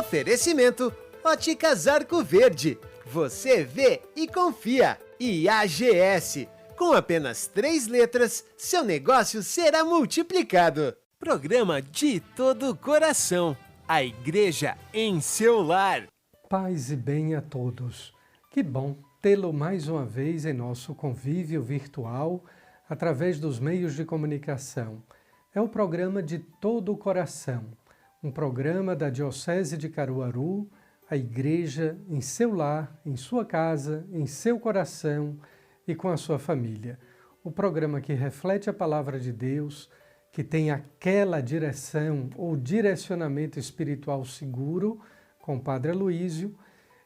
Oferecimento Óticas Arco Verde. Você vê e confia. E AGS. Com apenas 3 letras, seu negócio será multiplicado. Programa De Todo o Coração. A Igreja em seu lar. Paz e bem a todos. Que bom tê-lo mais uma vez em nosso convívio virtual através dos meios de comunicação. É o programa De Todo o Coração, um programa da Diocese de Caruaru, a Igreja em seu lar, em sua casa, em seu coração e com a sua família. O programa que reflete a Palavra de Deus, que tem aquela direção ou direcionamento espiritual seguro com o Padre Aloísio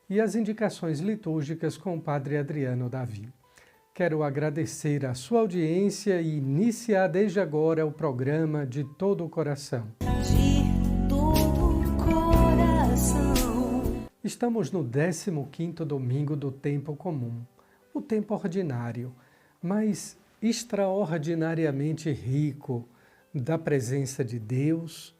e as indicações litúrgicas com o Padre Adriano Davi. Quero agradecer a sua audiência e iniciar desde agora o programa De Todo o Coração. De todo o coração. Estamos no 15º domingo do tempo comum, o tempo ordinário, mas extraordinariamente rico da presença de Deus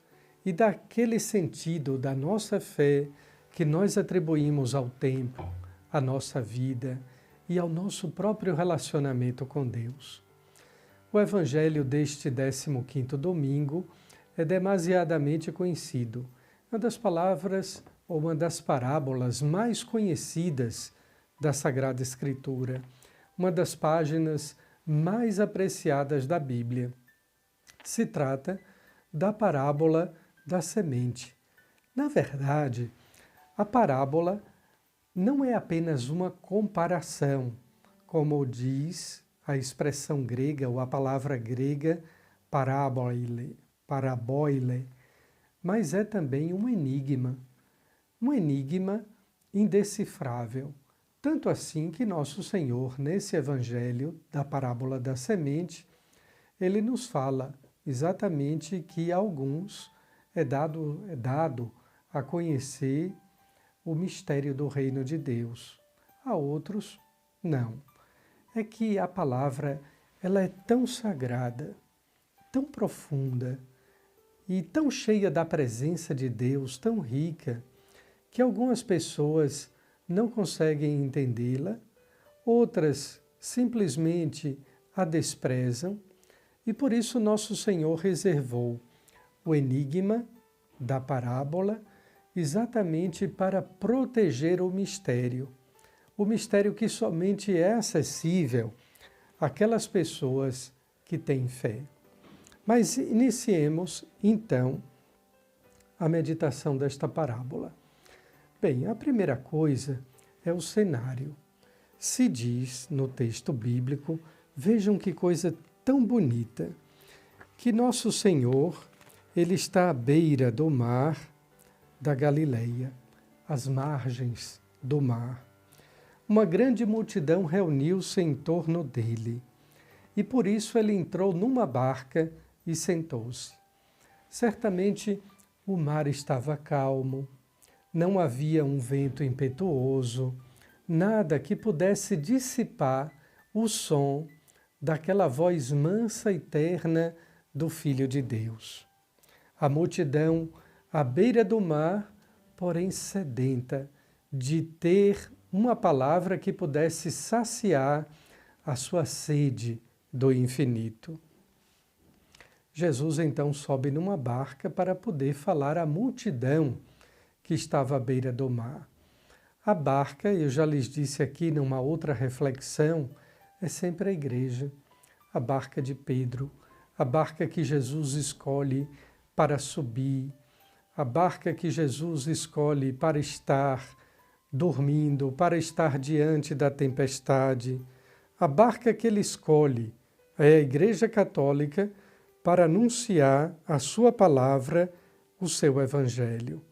e daquele sentido da nossa fé que nós atribuímos ao tempo, à nossa vida e ao nosso próprio relacionamento com Deus. O evangelho deste 15º domingo é demasiadamente conhecido, uma das palavras ou uma das parábolas mais conhecidas da Sagrada Escritura, uma das páginas mais apreciadas da Bíblia. Se trata da parábola da semente. Na verdade, a parábola não é apenas uma comparação, como diz a expressão grega ou a palavra grega paraboile, mas é também um enigma indecifrável. Tanto assim que nosso Senhor, nesse evangelho da parábola da semente, ele nos fala exatamente que a alguns é dado a conhecer o mistério do reino de Deus. A outros, não. É que a palavra ela é tão sagrada, tão profunda e tão cheia da presença de Deus, tão rica, que algumas pessoas não conseguem entendê-la, outras simplesmente a desprezam, e por isso nosso Senhor reservou o enigma da parábola exatamente para proteger o mistério que somente é acessível àquelas pessoas que têm fé. Mas iniciemos, então, a meditação desta parábola. Bem, a primeira coisa é o cenário. Se diz no texto bíblico, vejam que coisa tão bonita, que nosso Senhor, ele está à beira do mar da Galileia, às margens do mar. Uma grande multidão reuniu-se em torno dele, e por isso ele entrou numa barca e sentou-se. Certamente o mar estava calmo, não havia um vento impetuoso, nada que pudesse dissipar o som daquela voz mansa e terna do Filho de Deus. A multidão à beira do mar, porém sedenta de ter uma palavra que pudesse saciar a sua sede do infinito. Jesus então sobe numa barca para poder falar à multidão que estava à beira do mar. A barca, eu já lhes disse aqui numa outra reflexão, é sempre a igreja, a barca de Pedro, a barca que Jesus escolhe para subir, a barca que Jesus escolhe para estar dormindo, para estar diante da tempestade, a barca que ele escolhe é a Igreja Católica para anunciar a sua palavra, o seu evangelho.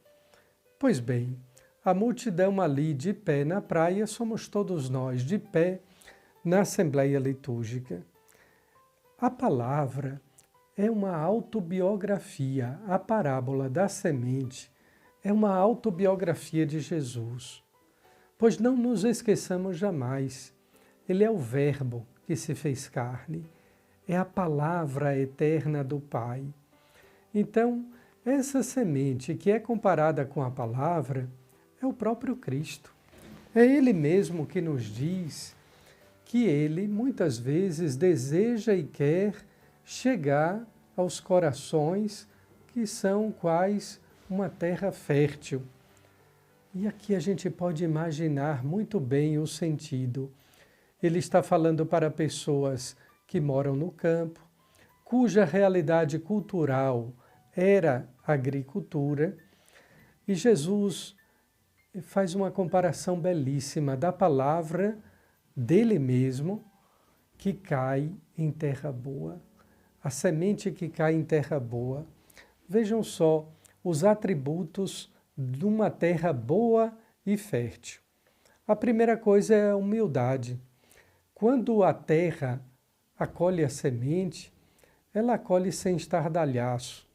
Pois bem, a multidão ali de pé na praia somos todos nós, de pé na Assembleia Litúrgica. A palavra é uma autobiografia, a parábola da semente é uma autobiografia de Jesus. Pois não nos esqueçamos jamais, ele é o Verbo que se fez carne, é a palavra eterna do Pai. Então, Essa semente que é comparada com a palavra é o próprio Cristo. É Ele mesmo que nos diz que Ele muitas vezes deseja e quer chegar aos corações que são quais uma terra fértil. E aqui a gente pode imaginar muito bem o sentido. Ele está falando para pessoas que moram no campo, cuja realidade cultural era a agricultura, e Jesus faz uma comparação belíssima da palavra dele mesmo que cai em terra boa. A semente que cai em terra boa. Vejam só os atributos de uma terra boa e fértil. A primeira coisa é a humildade. Quando a terra acolhe a semente, ela acolhe sem estardalhaço,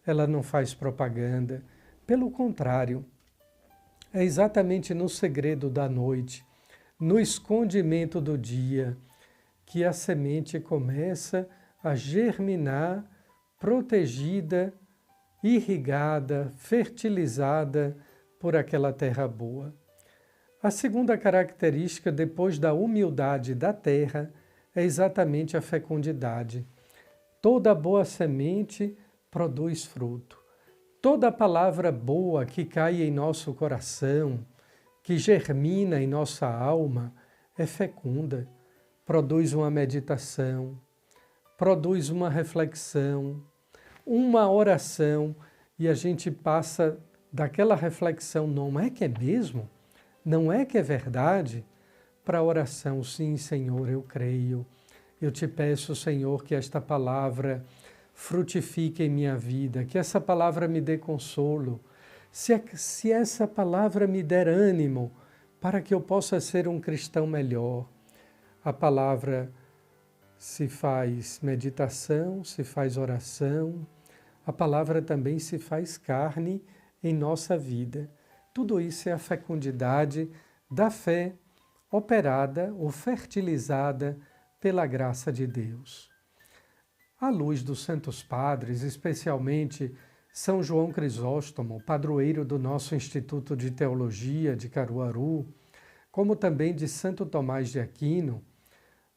ela não faz propaganda. Pelo contrário, é exatamente no segredo da noite, no escondimento do dia, que a semente começa a germinar, protegida, irrigada, fertilizada por aquela terra boa. A segunda característica, depois da humildade da terra, é exatamente a fecundidade. Toda boa semente produz fruto. Toda palavra boa que cai em nosso coração, que germina em nossa alma, é fecunda. Produz uma meditação, produz uma reflexão, uma oração, e a gente passa daquela reflexão, não é que é mesmo? Não é que é verdade? Para a oração, sim, Senhor, eu creio. Eu te peço, Senhor, que esta palavra frutifique em minha vida, que essa palavra me dê consolo, se essa palavra me der ânimo para que eu possa ser um cristão melhor. A palavra se faz meditação, se faz oração, a palavra também se faz carne em nossa vida. Tudo isso é a fecundidade da fé operada ou fertilizada pela graça de Deus. À luz dos santos padres, especialmente São João Crisóstomo, padroeiro do nosso Instituto de Teologia de Caruaru, como também de Santo Tomás de Aquino,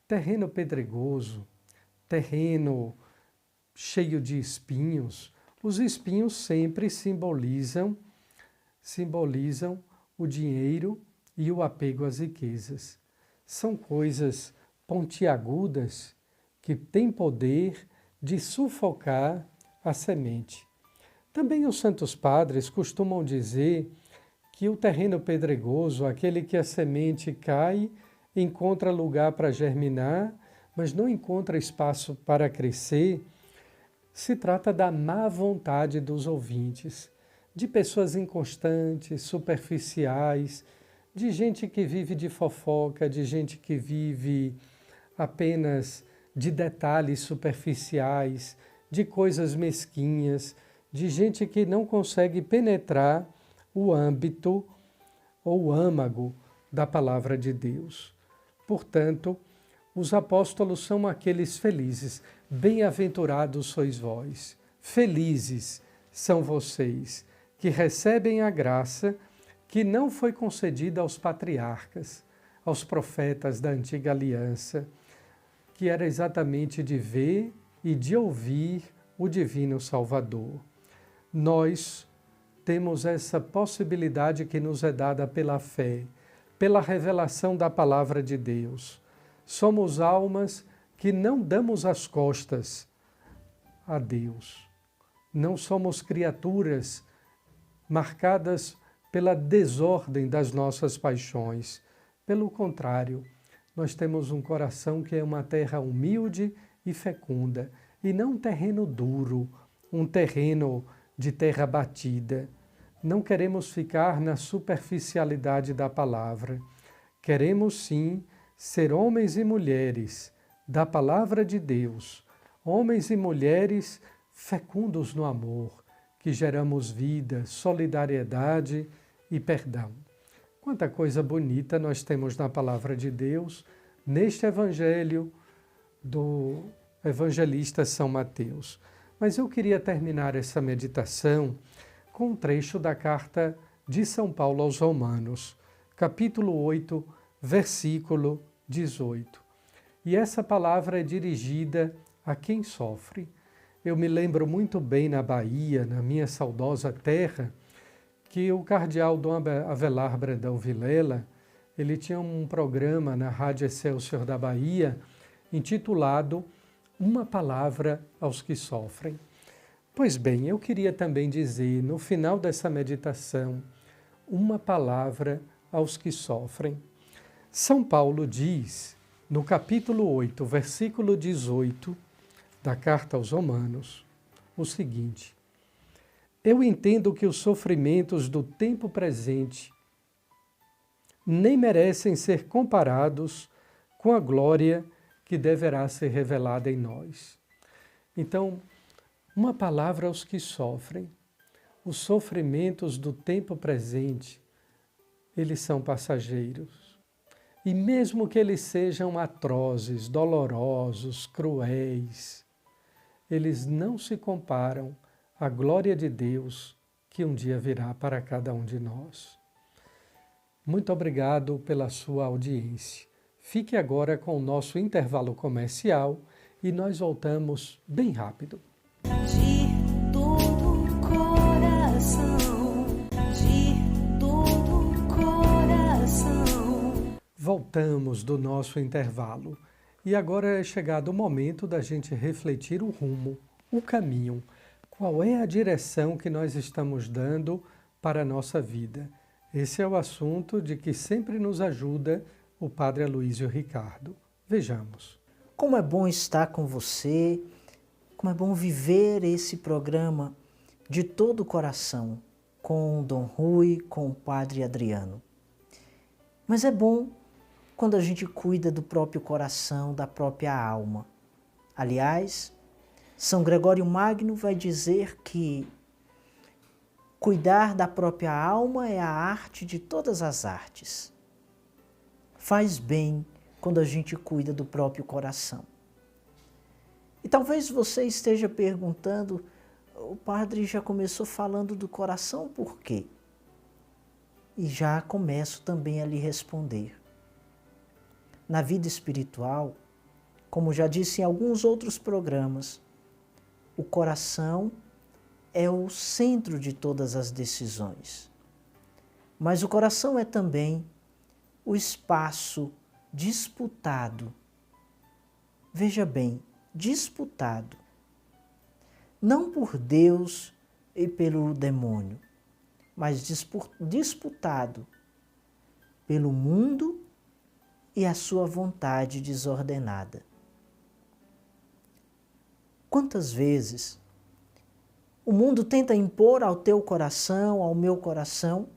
terreno pedregoso, terreno cheio de espinhos, os espinhos sempre simbolizam o dinheiro e o apego às riquezas. São coisas pontiagudas que têm poder de sufocar a semente. Também os santos padres costumam dizer que o terreno pedregoso, aquele que a semente cai, encontra lugar para germinar, mas não encontra espaço para crescer, se trata da má vontade dos ouvintes, de pessoas inconstantes, superficiais, de gente que vive de fofoca, de gente que vive apenas de detalhes superficiais, de coisas mesquinhas, de gente que não consegue penetrar o âmbito ou o âmago da palavra de Deus. Portanto, os apóstolos são aqueles felizes. Bem-aventurados sois vós, felizes são vocês, que recebem a graça que não foi concedida aos patriarcas, aos profetas da antiga aliança, que era exatamente de ver e de ouvir o divino Salvador. Nós temos essa possibilidade que nos é dada pela fé, pela revelação da palavra de Deus. Somos almas que não damos as costas a Deus. Não somos criaturas marcadas pela desordem das nossas paixões. Pelo contrário, nós temos um coração que é uma terra humilde e fecunda, e não um terreno duro, um terreno de terra batida. Não queremos ficar na superficialidade da palavra. Queremos sim ser homens e mulheres da palavra de Deus, homens e mulheres fecundos no amor, que geramos vida, solidariedade e perdão. Quanta coisa bonita nós temos na palavra de Deus, neste evangelho do evangelista São Mateus. Mas eu queria terminar essa meditação com um trecho da carta de São Paulo aos Romanos, capítulo 8, versículo 18. E essa palavra é dirigida a quem sofre. Eu me lembro muito bem na Bahia, na minha saudosa terra, que o cardeal Dom Avelar Brandão Vilela, ele tinha um programa na Rádio Excelsior da Bahia, intitulado Uma Palavra aos que Sofrem. Pois bem, eu queria também dizer, no final dessa meditação, uma palavra aos que sofrem. São Paulo diz, no capítulo 8, versículo 18 da carta aos Romanos, o seguinte: eu entendo que os sofrimentos do tempo presente nem merecem ser comparados com a glória que deverá ser revelada em nós. Então, uma palavra aos que sofrem. Os sofrimentos do tempo presente, eles são passageiros. E mesmo que eles sejam atrozes, dolorosos, cruéis, eles não se comparam à glória de Deus que um dia virá para cada um de nós. Muito obrigado pela sua audiência. Fique agora com o nosso intervalo comercial e nós voltamos bem rápido. De todo coração, de todo coração. Voltamos do nosso intervalo e agora é chegado o momento da gente refletir o rumo, o caminho, qual é a direção que nós estamos dando para a nossa vida. Esse é o assunto de que sempre nos ajuda o Padre Aloísio Ricardo. Vejamos. Como é bom estar com você, como é bom viver esse programa de todo o coração, com o Dom Rui, com o Padre Adriano. Mas é bom quando a gente cuida do próprio coração, da própria alma. Aliás, São Gregório Magno vai dizer que cuidar da própria alma é a arte de todas as artes. Faz bem quando a gente cuida do próprio coração. E talvez você esteja perguntando, o padre já começou falando do coração, por quê? E já começo também a lhe responder. Na vida espiritual, como já disse em alguns outros programas, o coração é o centro de todas as decisões. Mas o coração é também o espaço disputado. Veja bem, disputado. Não por Deus e pelo demônio, mas disputado pelo mundo e a sua vontade desordenada. Quantas vezes o mundo tenta impor ao teu coração, ao meu coração,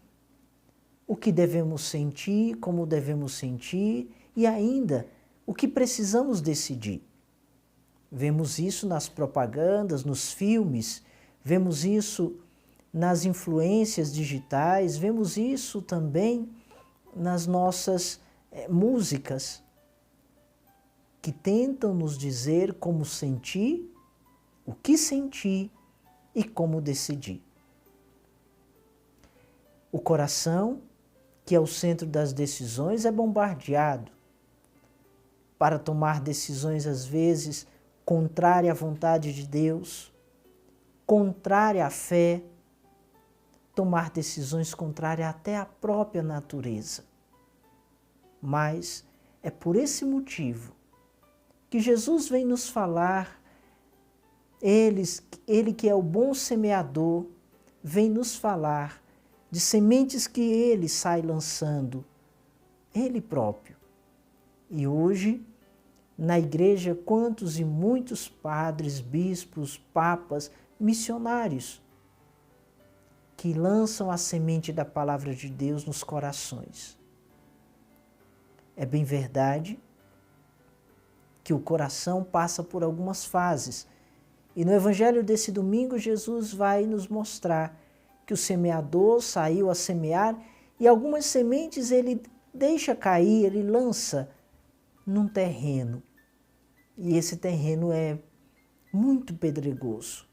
o que devemos sentir, como devemos sentir e ainda o que precisamos decidir. Vemos isso nas propagandas, nos filmes, vemos isso nas influências digitais, vemos isso também nas nossas músicas, que tentam nos dizer como sentir, o que sentir e como decidir. O coração, que é o centro das decisões, é bombardeado para tomar decisões, às vezes, contrárias à vontade de Deus, contrárias à fé, tomar decisões contrárias até à própria natureza. Mas é por esse motivo que Jesus vem nos falar, ele que é o bom semeador, vem nos falar de sementes que ele sai lançando, ele próprio. E hoje, na igreja, quantos e muitos padres, bispos, papas, missionários, que lançam a semente da palavra de Deus nos corações. É bem verdade que o coração passa por algumas fases. E no evangelho desse domingo, Jesus vai nos mostrar que o semeador saiu a semear e algumas sementes ele deixa cair, ele lança num terreno. E esse terreno é muito pedregoso.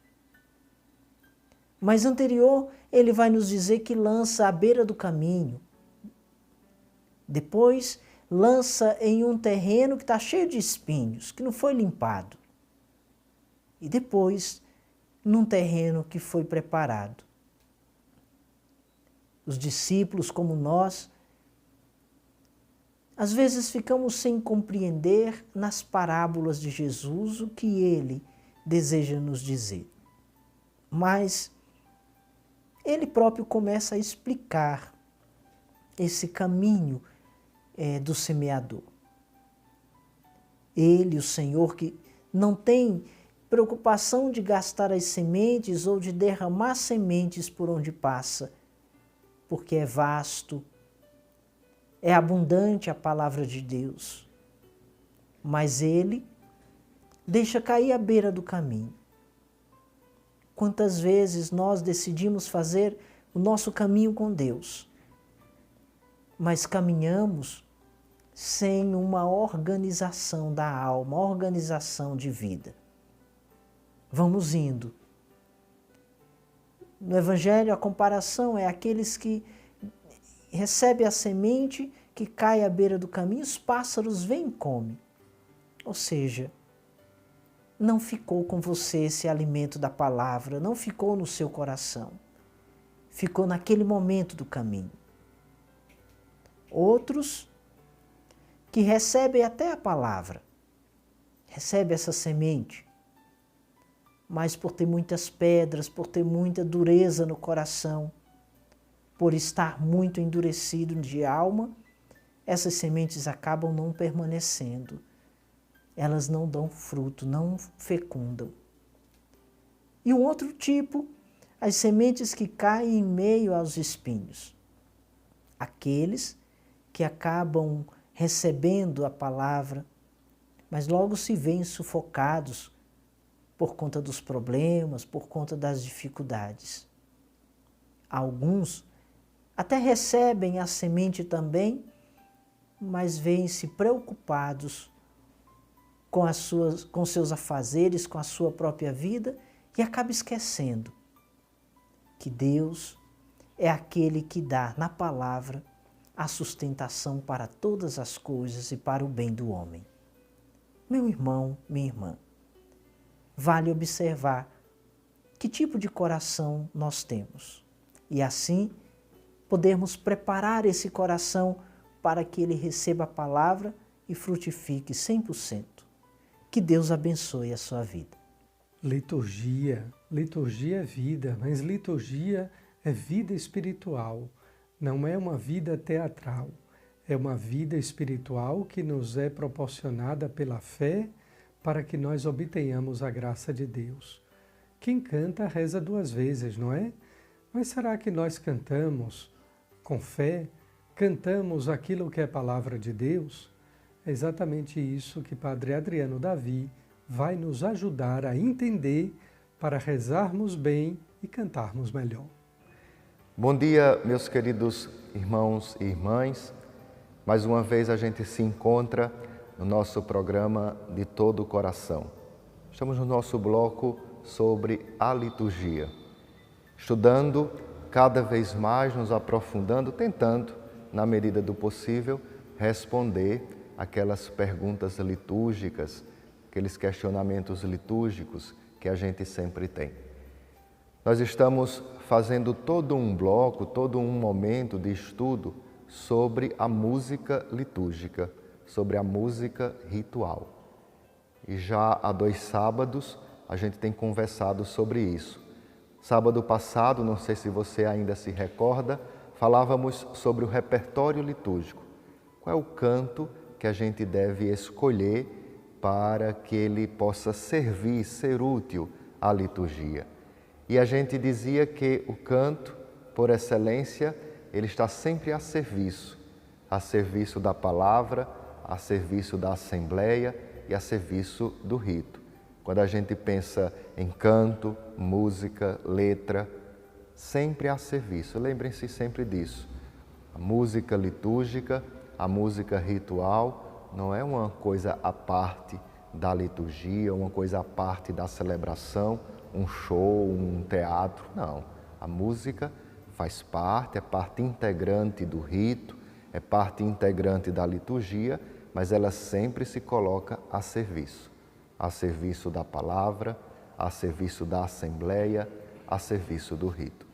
Mas anterior, ele vai nos dizer que lança à beira do caminho. Depois, lança em um terreno que está cheio de espinhos, que não foi limpado. E depois, num terreno que foi preparado. Os discípulos, como nós, às vezes ficamos sem compreender nas parábolas de Jesus o que ele deseja nos dizer. Mas ele próprio começa a explicar esse caminho do semeador. Ele, o Senhor, que não tem preocupação de gastar as sementes ou de derramar sementes por onde passa, porque é vasto, é abundante a palavra de Deus. Mas ele deixa cair à beira do caminho. Quantas vezes nós decidimos fazer o nosso caminho com Deus, mas caminhamos sem uma organização da alma, organização de vida. Vamos indo. No Evangelho, a comparação é aqueles que recebem a semente que cai à beira do caminho, os pássaros vêm e comem. Ou seja, não ficou com você esse alimento da palavra, não ficou no seu coração. Ficou naquele momento do caminho. Outros que recebem até a palavra, recebem essa semente, mas por ter muitas pedras, por ter muita dureza no coração, por estar muito endurecido de alma, essas sementes acabam não permanecendo. Elas não dão fruto, não fecundam. E um outro tipo, as sementes que caem em meio aos espinhos. Aqueles que acabam recebendo a palavra, mas logo se veem sufocados por conta dos problemas, por conta das dificuldades. Alguns até recebem a semente também, mas veem-se preocupados com seus afazeres, com a sua própria vida e acabam esquecendo que Deus é aquele que dá na palavra a sustentação para todas as coisas e para o bem do homem. Meu irmão, minha irmã, vale observar que tipo de coração nós temos e assim podermos preparar esse coração para que ele receba a palavra e frutifique 100%. Que Deus abençoe a sua vida. Liturgia é vida, mas liturgia é vida espiritual, não é uma vida teatral. É uma vida espiritual que nos é proporcionada pela fé para que nós obtenhamos a graça de Deus. Quem canta reza 2 vezes, não é? Mas será que nós cantamos com fé? Cantamos aquilo que é palavra de Deus? É exatamente isso que Padre Adriano Davi vai nos ajudar a entender para rezarmos bem e cantarmos melhor. Bom dia, meus queridos irmãos e irmãs. Mais uma vez a gente se encontra no nosso programa De Todo o Coração. Estamos no nosso bloco sobre a liturgia, estudando cada vez mais, nos aprofundando, tentando, na medida do possível, responder aquelas perguntas litúrgicas, aqueles questionamentos litúrgicos que a gente sempre tem. Nós estamos fazendo todo um bloco, todo um momento de estudo sobre a música litúrgica, sobre a música ritual. E já há 2 sábados a gente tem conversado sobre isso. Sábado passado, não sei se você ainda se recorda, falávamos sobre o repertório litúrgico. Qual é o canto que a gente deve escolher para que ele possa servir, ser útil à liturgia? E a gente dizia que o canto, por excelência, ele está sempre a serviço da palavra, a serviço da assembleia e a serviço do rito. Quando a gente pensa em canto, música, letra, sempre a serviço. Lembrem-se sempre disso. A música litúrgica, a música ritual, não é uma coisa à parte da liturgia, uma coisa à parte da celebração um show, um teatro. Não. A música faz parte, é parte integrante do rito, é parte integrante da liturgia, mas ela sempre se coloca a serviço da palavra, a serviço da assembleia, a serviço do rito.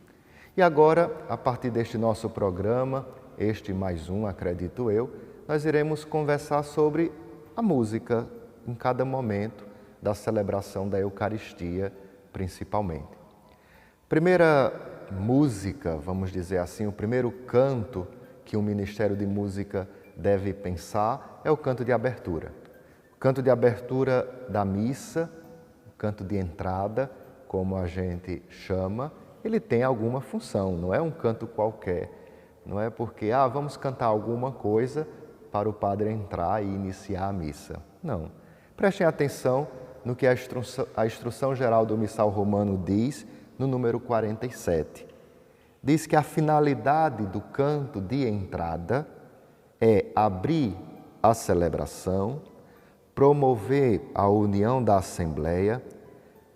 E agora, a partir deste nosso programa, este mais um, acredito eu, nós iremos conversar sobre a música em cada momento da celebração da Eucaristia, principalmente. Primeira música, vamos dizer assim, o primeiro canto que o Ministério de Música deve pensar é o canto de abertura. O canto de abertura da missa, o canto de entrada, como a gente chama, ele tem alguma função, não é um canto qualquer. Não é porque, vamos cantar alguma coisa para o padre entrar e iniciar a missa. Não. Prestem atenção no que a Instrução Geral do Missal Romano diz no número 47. Diz que a finalidade do canto de entrada é abrir a celebração, promover a união da Assembleia,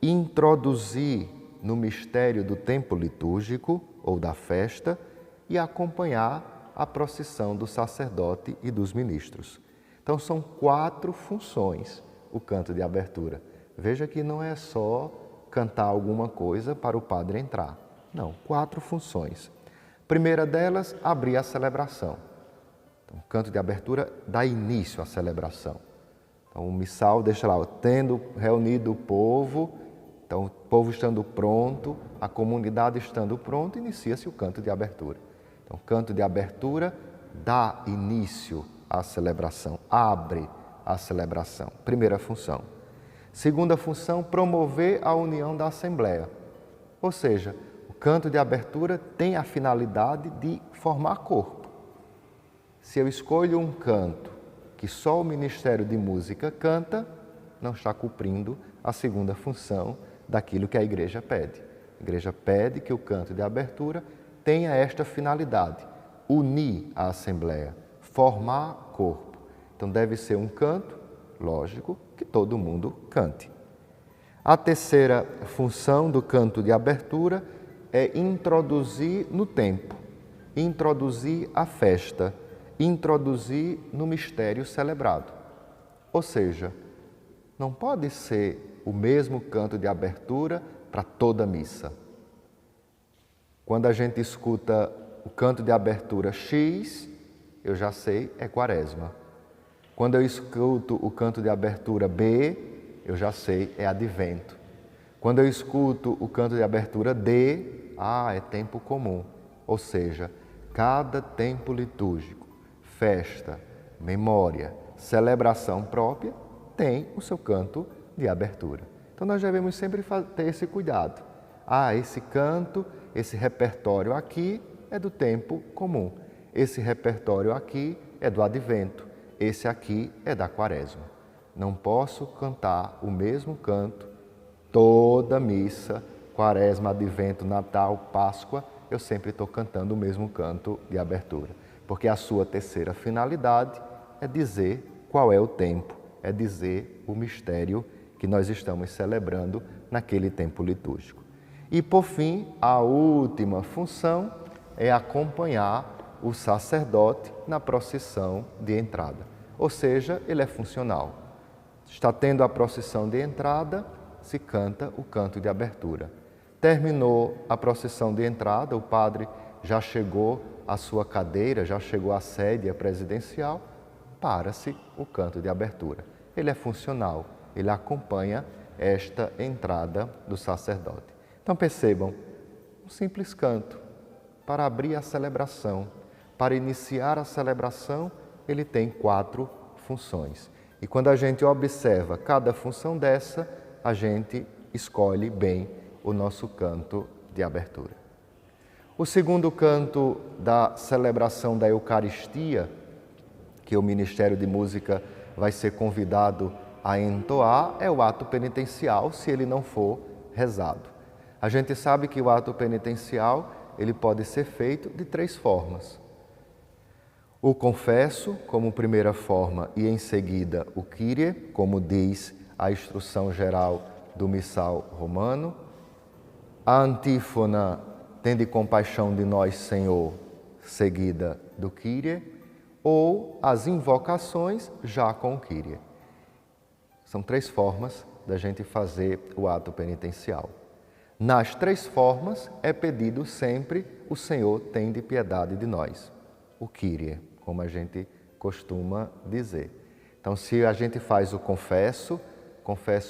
introduzir no mistério do tempo litúrgico ou da festa e acompanhar a procissão do sacerdote e dos ministros. Então são 4 funções o canto de abertura. Veja que não é só cantar alguma coisa para o padre entrar. Não, 4 funções. Primeira delas, abrir a celebração. Então, o canto de abertura dá início à celebração. Então, o missal deixa lá, tendo reunido o povo, então o povo estando pronto, a comunidade estando pronta, inicia-se o canto de abertura. Então, o canto de abertura dá início à celebração, abre a celebração. Primeira função. Segunda função, promover a união da Assembleia. Ou seja, o canto de abertura tem a finalidade de formar corpo. Se eu escolho um canto que só o Ministério de Música canta, não está cumprindo a segunda função daquilo que a Igreja pede. A Igreja pede que o canto de abertura tenha esta finalidade, unir a Assembleia, formar corpo. Então deve ser um canto, lógico, que todo mundo cante. A terceira função do canto de abertura é introduzir no tempo, introduzir a festa, introduzir no mistério celebrado. Ou seja, não pode ser o mesmo canto de abertura para toda a missa. Quando a gente escuta o canto de abertura X, eu já sei, é Quaresma. Quando eu escuto o canto de abertura B, eu já sei, é Advento. Quando eu escuto o canto de abertura D, é tempo comum. Ou seja, cada tempo litúrgico, festa, memória, celebração própria, tem o seu canto de abertura. Então nós devemos sempre ter esse cuidado. Esse canto, esse repertório aqui é do tempo comum. Esse repertório aqui é do Advento. Esse aqui é da Quaresma. Não posso cantar o mesmo canto toda missa, Quaresma, Advento, Natal, Páscoa, eu sempre estou cantando o mesmo canto de abertura. Porque a sua terceira finalidade é dizer qual é o tempo, é dizer o mistério que nós estamos celebrando naquele tempo litúrgico. E, por fim, a última função é acompanhar o sacerdote na procissão de entrada. Ou seja, ele é funcional. Está tendo a procissão de entrada, se canta o canto de abertura. Terminou a procissão de entrada, o padre já chegou à sua cadeira, já chegou à sede presidencial, para-se o canto de abertura. Ele é funcional, ele acompanha esta entrada do sacerdote. Então percebam, um simples canto para abrir a celebração, para iniciar a celebração, ele tem 4 funções. E quando a gente observa cada função dessa, a gente escolhe bem o nosso canto de abertura. O segundo canto da celebração da Eucaristia, que o Ministério de Música vai ser convidado a entoar, é o ato penitencial, se ele não for rezado. A gente sabe que o ato penitencial ele pode ser feito de 3 formas. O confesso, como primeira forma, e em seguida o Kyrie, como diz a Instrução Geral do Missal Romano, a antífona "Tende compaixão de nós, Senhor", seguida do Kyrie, ou as invocações já com o Kyrie. São 3 formas da gente fazer o ato penitencial. Nas 3 formas é pedido sempre o Senhor tende piedade de nós. O Kyrie, como a gente costuma dizer. Então, se a gente faz o confesso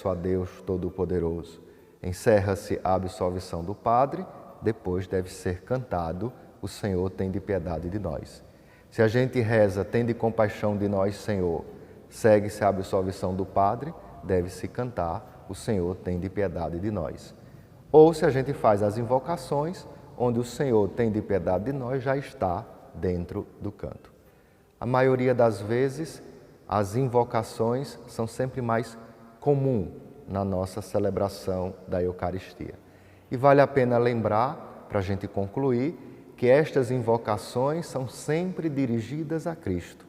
a Deus Todo-Poderoso, encerra-se a absolvição do Padre, depois deve ser cantado o Senhor tende piedade de nós. Se a gente reza tende compaixão de nós, Senhor, segue-se a absolvição do Padre, deve-se cantar o Senhor tende piedade de nós. Ou se a gente faz as invocações, onde o Senhor tende piedade de nós já está dentro do canto. A maioria das vezes, as invocações são sempre mais comum na nossa celebração da Eucaristia. E vale a pena lembrar, para a gente concluir, que estas invocações são sempre dirigidas a Cristo.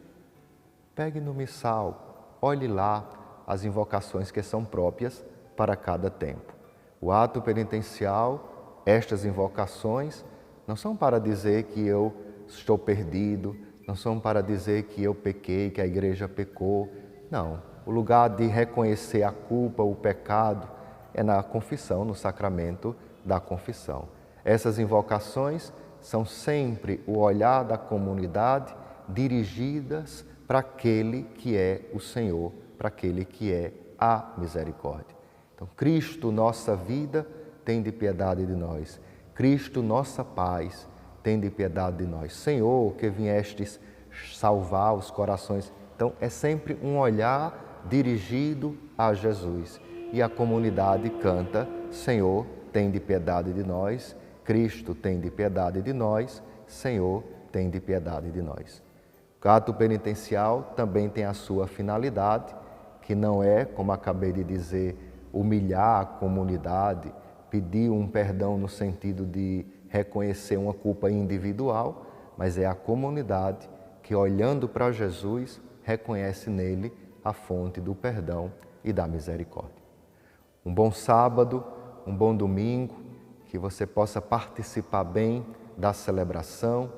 Pegue no missal, olhe lá as invocações que são próprias para cada tempo. O ato penitencial, estas invocações, não são para dizer que eu estou perdido, não são para dizer que eu pequei, que a igreja pecou. Não. O lugar de reconhecer a culpa, o pecado, é na confissão, no sacramento da confissão. Essas invocações são sempre o olhar da comunidade dirigidas para aquele que é o Senhor, para aquele que é a misericórdia. Então, Cristo, nossa vida, tende piedade de nós. Cristo, nossa paz, tende piedade de nós. Senhor, que viestes salvar os corações. Então, é sempre um olhar dirigido a Jesus. E a comunidade canta: Senhor, tende piedade de nós. Cristo, tende piedade de nós. Senhor, tende piedade de nós. O ato penitencial também tem a sua finalidade, que não é, como acabei de dizer, humilhar a comunidade, pedir um perdão no sentido de reconhecer uma culpa individual, mas é a comunidade que, olhando para Jesus, reconhece nele a fonte do perdão e da misericórdia. Um bom sábado, um bom domingo, que você possa participar bem da celebração.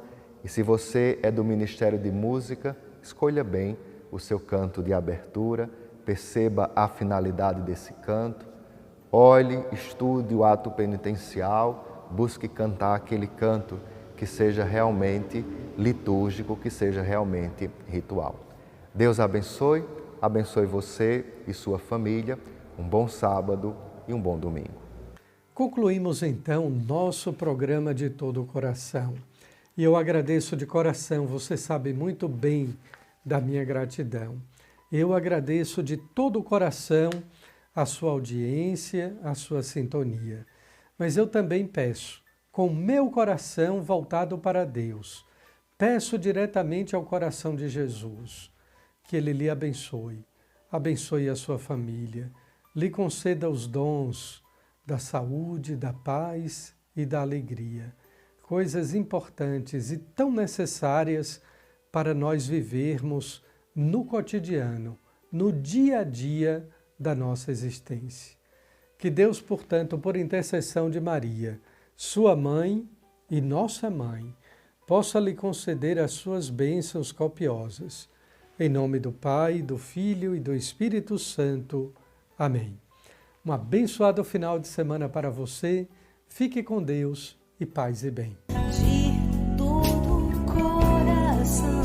E se você é do Ministério de Música, escolha bem o seu canto de abertura, perceba a finalidade desse canto, olhe, estude o ato penitencial, busque cantar aquele canto que seja realmente litúrgico, que seja realmente ritual. Deus abençoe, abençoe você e sua família. Um bom sábado e um bom domingo. Concluímos então nosso programa de todo o coração. E eu agradeço de coração, você sabe muito bem da minha gratidão. Eu agradeço de todo o coração a sua audiência, a sua sintonia. Mas eu também peço, com meu coração voltado para Deus, peço diretamente ao coração de Jesus, que Ele lhe abençoe, abençoe a sua família, lhe conceda os dons da saúde, da paz e da alegria. Coisas importantes e tão necessárias para nós vivermos no cotidiano, no dia a dia da nossa existência. Que Deus, portanto, por intercessão de Maria, sua mãe e nossa mãe, possa lhe conceder as suas bênçãos copiosas. Em nome do Pai, do Filho e do Espírito Santo. Amém. Um abençoado final de semana para você. Fique com Deus e paz e bem. De todo o coração.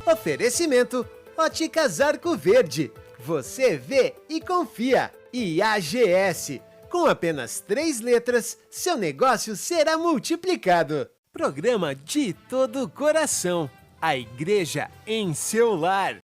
Oferecimento Óticas Arco Verde. Você vê e confia. E AGS. Com apenas 3 letras, seu negócio será multiplicado. Programa De Todo o Coração. A igreja em seu lar.